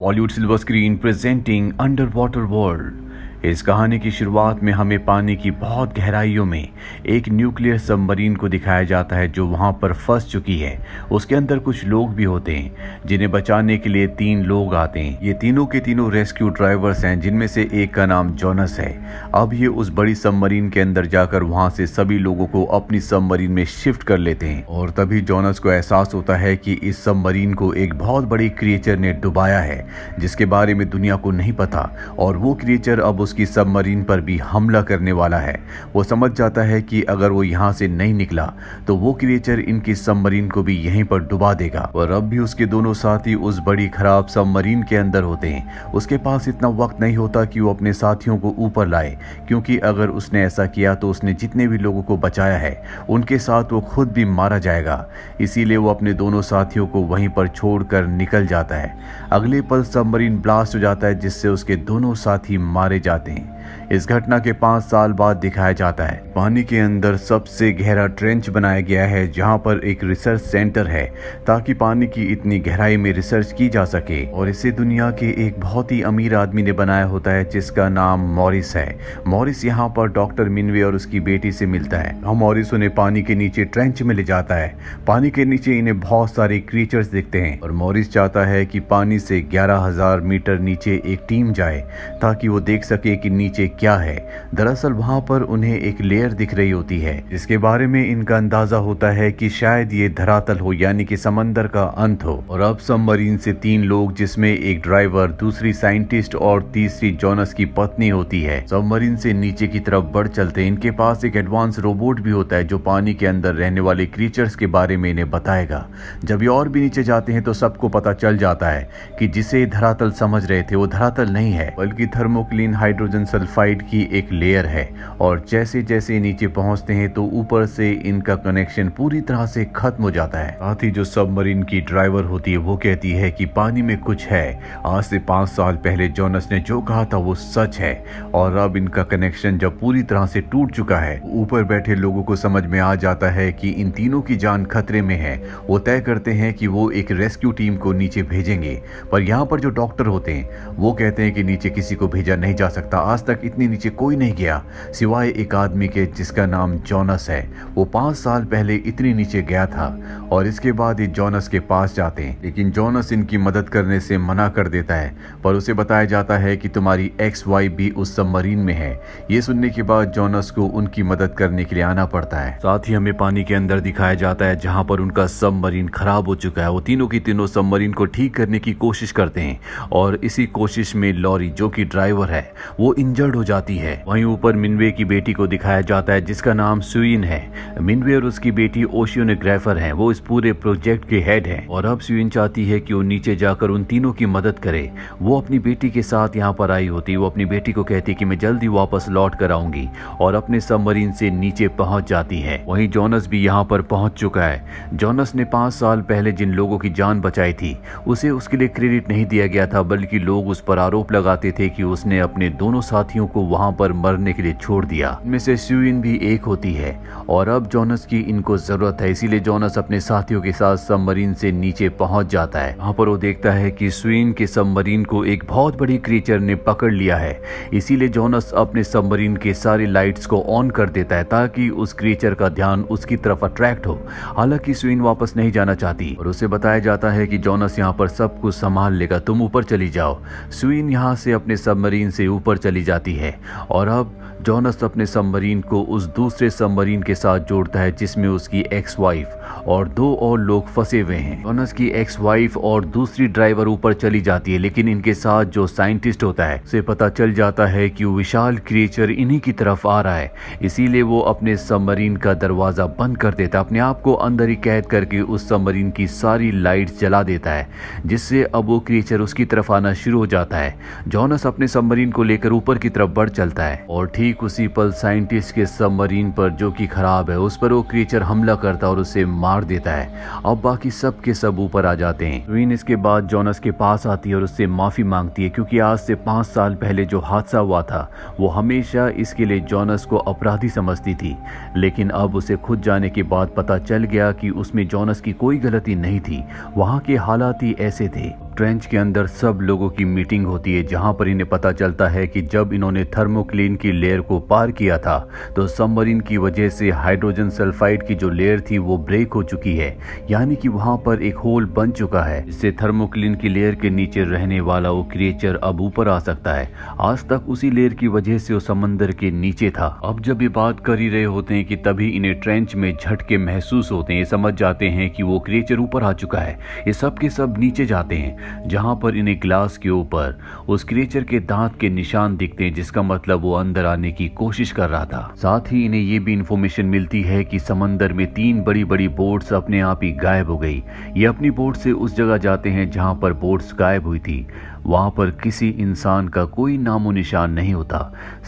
Bollywood silver screen presenting under water world. इस कहानी की शुरुआत में हमें पानी की बहुत गहराइयों में एक न्यूक्लियर सबमरीन को दिखाया जाता है जो वहां पर फंस चुकी है। उसके अंदर कुछ लोग भी होते हैं जिन्हें बचाने के लिए 3 लोग आते हैं। ये तीनों के तीनों रेस्क्यू ड्राइवर्स हैं, जिनमें से एक का नाम जोनस है। अब ये उस बड़ी सबमरीन के अंदर जाकर वहां से सभी लोगों को अपनी सबमरीन में शिफ्ट कर लेते हैं और तभी जोनस को एहसास होता है कि इस सबमरीन को एक बहुत बड़ी क्रिएचर ने डुबाया है जिसके बारे में दुनिया को नहीं पता, और वो क्रिएचर अब उसकी सबमरीन पर भी हमला करने वाला है। वो समझ जाता है कि अगर वो यहाँ से नहीं निकला तो वो क्रिएचर इनकी सबमरीन को भी यहीं पर डुबा देगा। और अब भी उसके दोनों साथी उस बड़ी खराब सबमरीन के अंदर होते हैं। उसके पास इतना वक्त नहीं होता कि वो अपने साथियों को ऊपर लाए, क्योंकि अगर उसने ऐसा किया तो उसने जितने भी लोगों को बचाया है उनके साथ वो खुद भी मारा जाएगा। इसीलिए वो अपने दोनों साथियों को वहीं पर छोड़कर निकल जाता है। अगले पल सबमरीन ब्लास्ट हो जाता है जिससे उसके दोनों साथी मारे जाते हैं। इस घटना के 5 साल बाद दिखाया जाता है पानी के अंदर सबसे गहरा ट्रेंच बनाया गया है जहां पर एक रिसर्च सेंटर है ताकि पानी की इतनी गहराई में रिसर्च की जा सके। और इसे दुनिया के एक बहुत ही अमीर आदमी ने बनाया होता है जिसका नाम मॉरिस है। मॉरिस यहाँ पर डॉक्टर मिनवे और उसकी बेटी से मिलता है। मॉरिस उन्हें पानी के नीचे ट्रेंच में ले जाता है। पानी के नीचे इन्हें बहुत सारे क्रीचर्स दिखते हैं और मॉरिस चाहता है कि पानी से 11,000 मीटर नीचे एक टीम जाए ताकि वो देख सके कि नीचे क्या है। दरअसल वहां पर उन्हें एक लेयर दिख रही होती है जिसके बारे में इनका अंदाजा होता है कि शायद ये धरातल हो, यानी कि समंदर का अंत हो। और अब सबमरीन से 3 लोग, जिसमें एक ड्राइवर, दूसरी साइंटिस्ट और तीसरी जोनस की पत्नी होती है, सबमरीन से नीचे की तरफ बढ़ चलते हैं। इनके पास एक एडवांस रोबोट भी होता है जो पानी के अंदर रहने वाले क्रीचर्स के बारे में इन्हें बताएगा। जब ये और भी नीचे जाते हैं तो सबको पता चल जाता है कि जिसे धरातल समझ रहे थे वो धरातल नहीं है बल्कि थर्मोक्लिन हाइड्रोजन सल्फाइड की एक लेयर है। और जैसे जैसे नीचे पहुंचते हैं तो ऊपर से इनका कनेक्शन पूरी तरह से खत्म हो जाता है। साथ ही जो सबमरीन की ड्राइवर होती है वो कहती है कि पानी में कुछ है। आज से 5 साल पहले जोनस ने जो कहा था वो सच है। और अब इनका कनेक्शन जब पूरी तरह से टूट चुका है, ऊपर बैठे लोगों को समझ में आ जाता है कि इन तीनों की जान खतरे में है। वो तय करते हैं कि वो एक रेस्क्यू टीम को नीचे भेजेंगे, पर यहाँ पर जो डॉक्टर होते हैं वो कहते हैं कि नीचे किसी को भेजा नहीं जा सकता। आज तक इतनी नीचे कोई नहीं गया सिवाय एक आदमी के जिसका नाम जोनस है। वो 5 साल पहले इतनी नीचे गया था। और इसके बाद ये जोनस के पास जाते हैं, लेकिन जोनस इनकी मदद करने से मना कर देता है। पर उसे बताया जाता है कि तुम्हारी एक्स वाइफ भी उस सबमरीन में है। ये सुनने के बाद जोनस को उनकी मदद करने के लिए आना पड़ता है। साथ ही हमें पानी के अंदर दिखाया जाता है जहां पर उनका सबमरीन खराब हो चुका है। वो तीनों की तीनों सबमरीन को ठीक करने की कोशिश करते हैं और इसी कोशिश में लॉरी, जो कि ड्राइवर है, वो इंजर्ड हो जाती है। वहीं ऊपर मिनवे की बेटी को दिखाया जाता है जिसका नाम सुइन है। मिनवे और उसकी बेटी ओशियोनोग्राफर हैं। वो इस पूरे प्रोजेक्ट के हेड हैं। और अब सुइन चाहती है कि वो नीचे जाकर उन तीनों की मदद करे। वो अपनी बेटी के साथ यहाँ पर आई होती। वो अपनी बेटी को कहती कि मैं जल्दी वापस लौट कर आऊंगी और अपने सबमरीन से नीचे पहुंच जाती है। वहीं जोनस भी यहाँ पर पहुंच चुका है। जोनस ने 5 साल पहले जिन लोगों की जान बचाई थी उसे उसके लिए क्रेडिट नहीं दिया गया था, बल्कि लोग उस पर आरोप लगाते थे कि उसने अपने दोनों साथियों को वहां पर मरने के लिए छोड़ दिया। इनमें से सुइन भी एक होती है। और अब जोनस की इनको जरूरत है, इसीलिए जोनस अपने साथियों के साथ सबमरीन से नीचे पहुंच जाता है। वहां पर वो देखता है कि सुइन के सबमरीन को एक बहुत बड़ी क्रीचर ने पकड़ लिया है। इसीलिए जोनस अपने सबमरीन के सारी लाइट्स को ऑन कर देता है ताकि उस क्रीचर का ध्यान उसकी तरफ अट्रैक्ट हो। हालांकि सुइन वापस नहीं जाना चाहती और उसे बताया जाता है कि जोनस यहाँ पर सब कुछ संभाल लेगा, तुम ऊपर चली जाओ। सुइन यहाँ से अपने सबमरीन से ऊपर चली जाती है। और अब जोनस अपने सबमरीन को उस दूसरे सबमरीन के साथ जोड़ता है जिसमें उसकी एक्स वाइफ और 2 और लोग फंसे हुए हैं। जोनस की एक्स वाइफ और दूसरी ड्राइवर ऊपर चली जाती है, लेकिन इनके साथ जो साइंटिस्ट होता है उसे पता चल जाता है कि वो विशाल क्रिएचर इन्हीं की तरफ आ रहा है। इसीलिए वो अपने सबमरीन का दरवाजा बंद कर देता है, अपने आप को अंदर ही कैद करके उस सबमरीन की सारी लाइट्स जला देता है, जिससे अब वो क्रिएचर उसकी तरफ आना शुरू हो जाता है। जोनस अपने सबमरीन को लेकर ऊपर की तरफ बढ़ चलता है और ठीक उसी पल साइंटिस्ट के सबमरीन पर, जो कि खराब है, उस पर वो क्रिएचर हमला करता है और उसे मार देता है। अब बाकी सब के सब ऊपर आ जाते हैं। सुइन इसके बाद जोनस के पास आती है और उससे माफी मांगती है क्योंकि आज से 5 साल पहले जो हादसा हुआ था वो हमेशा इसके लिए जोनस को अपराधी समझती थी। लेकिन अब उसे खुद जाने के बाद पता चल गया कि उसमें जोनस की कोई गलती नहीं थी, वहां के हालात ही ऐसे थे। ट्रेंच के अंदर सब लोगों की मीटिंग होती है, जहां पर इन्हें पता चलता है कि जब इन्होंने थर्मोक्लीन की लेयर को पार किया था तो सबमरीन की वजह से हाइड्रोजन सल्फाइड की जो लेयर थी वो ब्रेक हो चुकी है, यानी कि वहां पर एक होल बन चुका है, जिससे थर्मोक्लीन की लेयर के नीचे रहने वाला वो क्रिएचर अब ऊपर आ सकता है। आज तक उसी लेयर की वजह से वो समंदर के नीचे था। अब जब ये बात कर ही रहे होते हैं कि तभी इन्हें ट्रेंच में झटके महसूस होते हैं। ये समझ जाते हैं कि वो क्रिएचर ऊपर आ चुका है। ये सब के सब नीचे जाते हैं, जहां पर इन्हें ग्लास के ऊपर उस क्रिएचर के दांत के निशान दिखते हैं, जिसका मतलब वो अंदर आने की कोशिश कर रहा था। साथ ही इन्हें ये भी इंफॉर्मेशन मिलती है कि समंदर में 3 बड़ी बड़ी बोट्स अपने आप ही गायब हो गई। ये अपनी बोट से उस जगह जाते हैं जहां पर बोट्स गायब हुई थी। वहां पर किसी इंसान का कोई नामो निशान नहीं होता,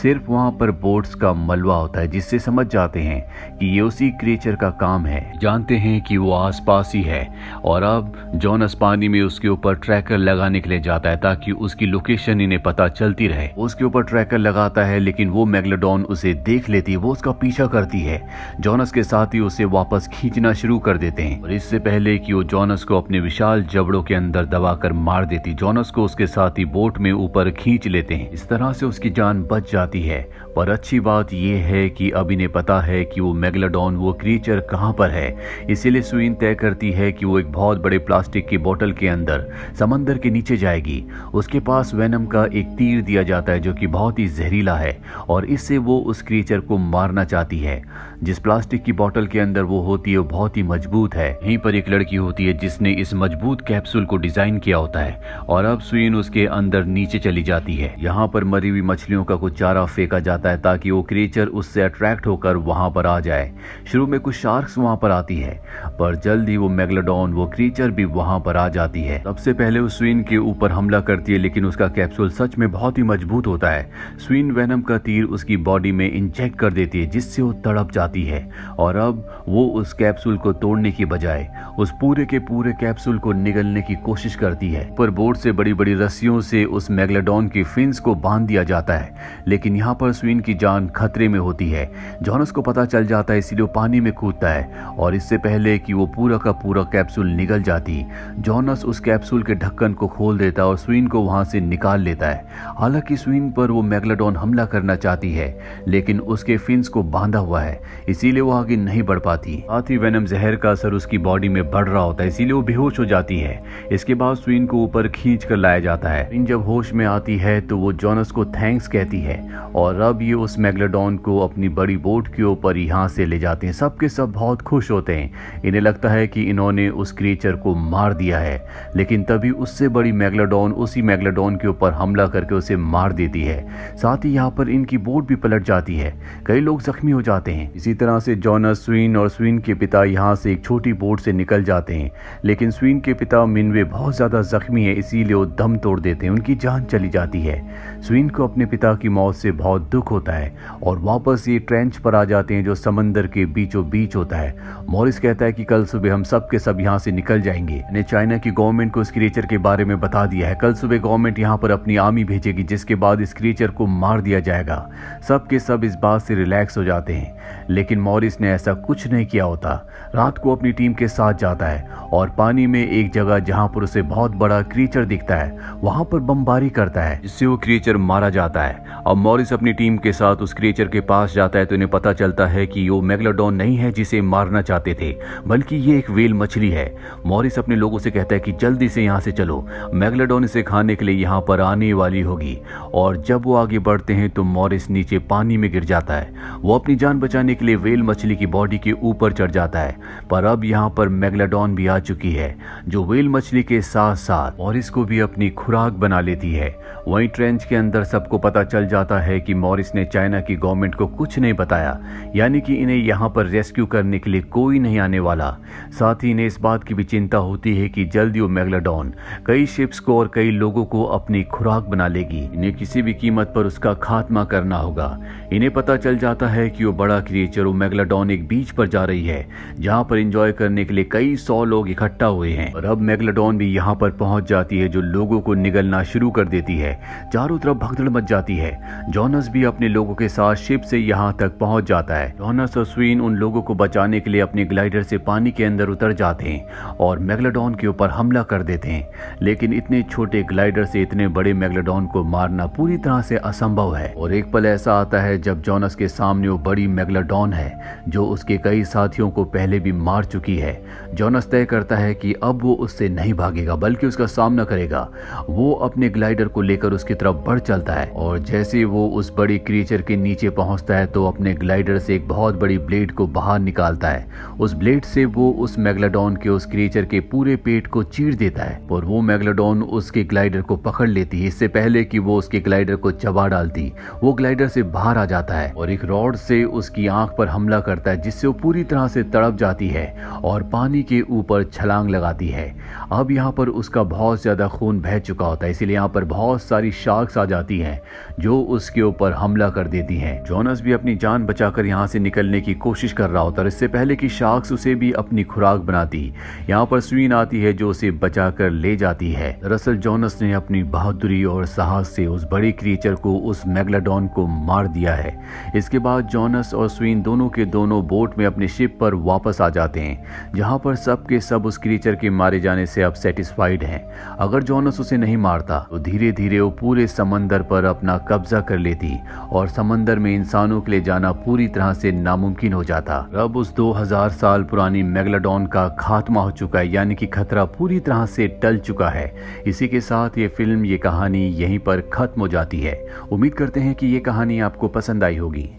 सिर्फ वहां पर बोट्स का मलबा होता है, जिससे समझ जाते हैं कि ये उसी क्रिएचर का काम है। जानते हैं कि वो आसपास ही है और अब जॉनस पानी में उसके ऊपर ट्रैकर लगाने के लिए जाता है ताकि उसकी लोकेशन इन्हें पता चलती रहे। उसके ऊपर ट्रैकर लगाता है, लेकिन वो मेगलोडॉन उसे देख लेती है। वो उसका पीछा करती है। जॉनस के साथ ही उसे वापस खींचना शुरू कर देते हैं और इससे पहले कि वो जॉनस को अपने विशाल जबड़ों के अंदर दबाकर मार देती, जॉनस को उसके साथ ही बोट में ऊपर खींच लेते हैं। इस तरह से उसकी जान बच जाती है। पर अच्छी बात यह है कि अब इन्हें पता है कि वो मेगलोडॉन वो क्रिएचर कहां पर है। इसीलिए सुइन तय करती है कि वो एक बहुत बड़े प्लास्टिक की बोतल के अंदर समंदर के नीचे जाएगी। उसके पास वेनम का एक तीर दिया जाता है जो कि बहुत ही जहरीला है और इससे वो उस क्रिएचर को मारना चाहती है। जिस प्लास्टिक की बोतल के अंदर वो होती है वो बहुत ही मजबूत है। यहीं पर एक लड़की होती है जिसने इस मजबूत कैप्सूल को डिजाइन किया होता है और अब सुइन उसके अंदर नीचे चली जाती है। यहाँ पर मरी हुई मछलियों का कुछ चारा फेंका जाता है ताकि वो क्रिएचर उससे अट्रैक्ट होकर वहां पर आ जाए। शुरू में कुछ शार्क्स वहां पर आती है, पर जल्द ही वो मेगलोडॉन वो क्रिएचर भी वहां पर आ जाती है। सबसे पहले वो सुइन के ऊपर हमला करती है, लेकिन उसका कैप्सूल सच में बहुत ही मजबूत होता है। सुइन वेनम का तीर उसकी बॉडी में इंजेक्ट कर देती है, जिससे वो तड़प जाती है और अब वो उस कैप्सूल को तोड़ने की बजाय उस पूरे के पूरे कैप्सूल को निगलने की कोशिश करती है। पर बोर्ड से बड़ी बड़ी रस्सियों से उस मेगलोडॉन की फिन्स को बांध दिया जाता है, लेकिन यहाँ पर सुइन की जान खतरे में होती है। जॉनस को पता चल जाता है, इसीलिए वो पानी में कूदता है और इससे पहले कि वो पूरा का पूरा कैप्सूल निगल जाती, जॉनस उस कैप्सूल के ढक्कन को खोल देता और सुइन को वहां से निकाल लेता है। हालांकि सुइन पर वो मेगलोडॉन हमला करना चाहती है, लेकिन उसके फिन्स को बांधा हुआ है, इसीलिए वो आगे नहीं बढ़ पाती। साथ ही वेनम जहर का असर उसकी बॉडी में बढ़ रहा होता है, इसीलिए वो बेहोश हो जाती है। इसके बाद सुइन को ऊपर खींच कर लाया जाता है। सुइन जब होश में आती है तो वो जॉनस को थैंक्स कहती है और अब ये उस मेगलोडॉन को अपनी बड़ी बोट के ऊपर यहाँ से ले जाते हैं। सबके सब बहुत खुश होते हैं। इन्हें लगता है कि इन्होंने उस क्रिएचर को मार दिया है, लेकिन तभी उससे बड़ी मेगलोडॉन उसी मेगलोडॉन के ऊपर हमला करके उसे मार देती है। साथ ही यहाँ पर इनकी बोट भी पलट जाती है। कई लोग जख्मी हो जाते हैं। इसी तरह से जॉनस, सुइन और सुइन के पिता यहाँ से एक छोटी बोट से निकल जाते हैं, लेकिन सुइन के पिता मिनवे बहुत ज्यादा जख्मी है, इसीलिए वो दम तोड़ देते हैं। उनकी जान चली जाती है। सुइन को अपने पिता की मौत से बहुत दुख होता है और वापस ये ट्रेंच पर आ जाते हैं जो समंदर के बीचों बीच होता है। मॉरिस कहता है कि कल सुबह हम सब के सब यहाँ से निकल जाएंगे। ने चाइना की गवर्नमेंट को इस क्रिएचर के बारे में बता दिया है। कल सुबह गवर्नमेंट यहाँ पर अपनी आर्मी भेजेगी, जिसके बाद इस क्रिएचर को मार दिया जाएगा। सब के सब इस बात से रिलैक्स हो जाते हैं, लेकिन मॉरिस ने ऐसा कुछ नहीं किया होता। रात को अपनी टीम के साथ जाता है और पानी में एक जगह जहां पर उसे बहुत बड़ा क्रिएचर दिखता है वहां पर बमबारी करता है, जिससे वो क्रिएचर मारा जाता है। अब मॉरिस अपनी टीम के साथ उस क्रिएचर के पास जाता है तो इन्हें पता चलता है कि ये मेगलोडॉन नहीं है जिसे मारना चाहते थे, बल्कि ये एक व्हेल मछली है। मॉरिस अपने लोगों से कहता है कि जल्दी से यहाँ से चलो, मेगलोडॉन इसे खाने के लिए यहाँ पर आने वाली होगी। और जब वो आगे बढ़ते हैं तो मॉरिस नीचे पानी में गिर जाता है। वो अपनी जान बचाने के लिए व्हेल मछली की बॉडी के ऊपर चढ़ जाता है, पर अब यहाँ पर मेगलोडॉन भी आ चुकी है, जो व्हेल मछली के साथ साथ मॉरिस को भी अपनी खुराक बना लेती है। वहीं ट्रेंच के अंदर सबको पता चल जाता है कि मॉरिस ने चाइना की गवर्नमेंट को कुछ नहीं बताया, यानी कि इन्हें यहाँ पर रेस्क्यू करने के लिए कोई नहीं आने वाला। साथ ही इन्हें इस बात की भी चिंता होती है कि जल्दी वो मेगलोडॉन कई शिप्स को और कई लोगों को अपनी खुराक बना लेगी। इन्हें किसी भी कीमत पर उसका खात्मा करना होगा। इन्हें पता चल जाता है कि वो बड़ा क्रिएचर वो मेगलोडॉन एक बीच पर जा रही है, जहाँ पर एंजॉय करने के लिए कई 100 लोग इकट्ठा हुए हैं। और अब मेगलोडॉन भी यहाँ पर पहुंच जाती है, जो लोगों लोगों को निगलना शुरू कर देती है। चारों तरफ भगदड़ मच जाती है। जॉनस भी अपने लोगों के साथ शिप से यहाँ तक पहुंच जाता है। जॉनस और स्वीन उन लोगों को बचाने के लिए अपने ग्लाइडर से पानी के अंदर उतर जाते हैं और मेगलोडॉन के ऊपर हमला कर देते हैं। लेकिन इतने छोटे ग्लाइडर से इतने बड़े मेगलोडॉन को मारना पूरी तरह से असंभव है। और एक पल ऐसा आता है जब जॉनस के सामने वो बड़ी मेगलोडॉन है जो उसके कई साथियों को पहले भी मार चुकी है। जॉनस तय करता है कि अब वो उससे नहीं भागेगा बल्कि उसका सामना करेगा। वो अपने ग्लाइडर को लेकर उसकी तरफ बढ़ चलता है और जैसे वो उस बड़ी क्रीचर के नीचे पहुंचता है तो अपने ग्लाइडर से एक बहुत बड़ी ब्लेड को बाहर निकालता है। उस ब्लेड से वो उस मेगलोडॉन के उस क्रीचर के पूरे पेट को चीर देता है और वो मेगलोडॉन उसके ग्लाइडर को पकड़ लेती है। इससे पहले कि वो उसके ग्लाइडर को चबा डालती, वो ग्लाइडर से बाहर आ जाता है और एक रॉड से उसकी आंख पर हमला करता है जिससे वो पूरी तरह से तड़प जाती है और पानी के ऊपर छलांग लगाती है। अब यहाँ पर उसका बहुत ज्यादा खून बह चुका होता है, इसीलिए यहाँ पर बहुत सारी शार्क्स आ जाती हैं जो उसके ऊपर हमला कर देती हैं। जॉनस भी अपनी जान बचाकर यहाँ से निकलने की कोशिश कर रहा होता है इससे पहले कि शार्क्स उसे भी अपनी खुराक बनाती। यहाँ पर स्वीन आती है जो उसे बचाकर ले जाती है। दरअसल जॉनस ने अपनी बहादुरी और साहस से उस बड़ी क्रीचर को, उस मेगलोडॉन को मार दिया है। इसके बाद जॉनस और स्वीन दोनों के दोनों बोट में अपने शिप पर वापस आ जाते हैं जहाँ पर सब के सब उस क्रीचर के मारे जाने से अब सेटिस्फाइड हैं। अगर जॉनस उसे नहीं मारता तो धीरे धीरे वो पूरे समंदर पर अपना कब्जा कर लेती और समंदर में इंसानों के लिए जाना पूरी तरह से नामुमकिन हो जाता। अब उस 2000 साल पुरानी मेगलोडॉन का खात्मा हो चुका है, यानी कि खतरा पूरी तरह से टल चुका है। इसी के साथ ये फिल्म, ये कहानी यहीं पर खत्म हो जाती है। उम्मीद करते हैं कि ये कहानी आपको पसंद आई होगी।